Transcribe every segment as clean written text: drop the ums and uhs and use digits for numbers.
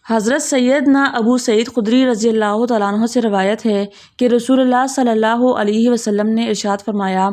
حضرت سیدنا ابو سعید خدری رضی اللہ تعالیٰ عنہ سے روایت ہے کہ رسول اللہ صلی اللہ علیہ وسلم نے ارشاد فرمایا،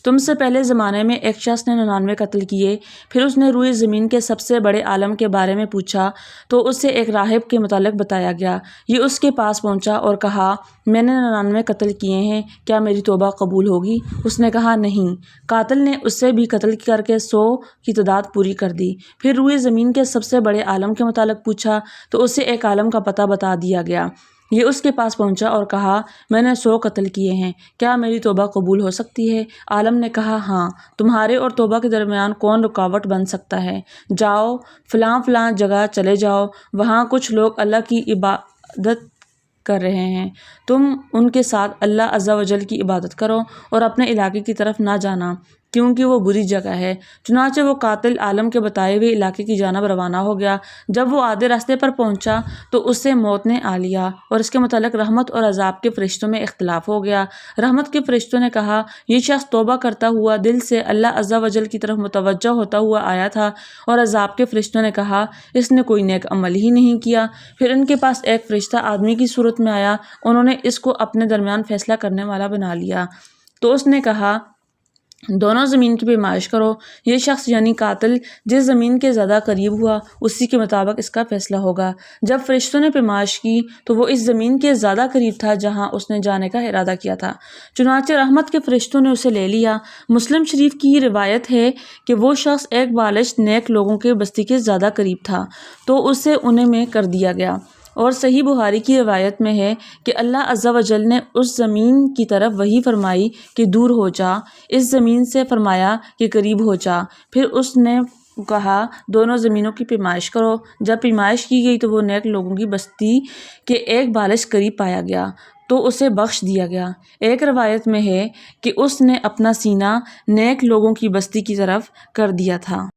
تم سے پہلے زمانے میں ایک شخص نے 99 قتل کیے، پھر اس نے روئے زمین کے سب سے بڑے عالم کے بارے میں پوچھا تو اسے ایک راہب کے متعلق بتایا گیا۔ یہ اس کے پاس پہنچا اور کہا، میں نے 99 قتل کیے ہیں، کیا میری توبہ قبول ہوگی؟ اس نے کہا نہیں۔ قاتل نے اس سے بھی قتل کر کے 100 کی تعداد پوری کر دی۔ پھر روئے زمین کے سب سے بڑے عالم کے متعلق پوچھا تو اسے ایک عالم کا پتہ بتا دیا گیا۔ یہ اس کے پاس پہنچا اور کہا، میں نے 100 قتل کیے ہیں، کیا میری توبہ قبول ہو سکتی ہے؟ عالم نے کہا، ہاں، تمہارے اور توبہ کے درمیان کون رکاوٹ بن سکتا ہے؟ جاؤ، فلاں جگہ چلے جاؤ، وہاں کچھ لوگ اللہ کی عبادت کر رہے ہیں، تم ان کے ساتھ اللہ عز و جل کی عبادت کرو اور اپنے علاقے کی طرف نہ جانا، کیونکہ وہ بری جگہ ہے۔ چنانچہ وہ قاتل عالم کے بتائے ہوئے علاقے کی جانب روانہ ہو گیا۔ جب وہ آدھے راستے پر پہنچا تو اسے موت نے آ لیا اور اس کے متعلق رحمت اور عذاب کے فرشتوں میں اختلاف ہو گیا۔ رحمت کے فرشتوں نے کہا، یہ شخص توبہ کرتا ہوا دل سے اللہ عز و جل کی طرف متوجہ ہوتا ہوا آیا تھا، اور عذاب کے فرشتوں نے کہا، اس نے کوئی نیک عمل ہی نہیں کیا۔ پھر ان کے پاس ایک فرشتہ آدمی کی صورت میں آیا، انہوں نے اس کو اپنے درمیان فیصلہ کرنے والا بنا لیا۔ تو اس نے کہا، دونوں زمین کی پیمائش کرو، یہ شخص یعنی قاتل جس زمین کے زیادہ قریب ہوا اسی کے مطابق اس کا فیصلہ ہوگا۔ جب فرشتوں نے پیمائش کی تو وہ اس زمین کے زیادہ قریب تھا جہاں اس نے جانے کا ارادہ کیا تھا، چنانچہ رحمت کے فرشتوں نے اسے لے لیا۔ مسلم شریف کی یہ روایت ہے کہ وہ شخص ایک بالشت نیک لوگوں کے بستی کے زیادہ قریب تھا تو اسے انہیں میں کر دیا گیا۔ اور صحیح بخاری کی روایت میں ہے کہ اللہ عز و جل نے اس زمین کی طرف وحی فرمائی کہ دور ہو جا، اس زمین سے فرمایا کہ قریب ہو جا۔ پھر اس نے کہا، دونوں زمینوں کی پیمائش کرو۔ جب پیمائش کی گئی تو وہ نیک لوگوں کی بستی کے ایک بالش قریب پایا گیا تو اسے بخش دیا گیا۔ ایک روایت میں ہے کہ اس نے اپنا سینہ نیک لوگوں کی بستی کی طرف کر دیا تھا۔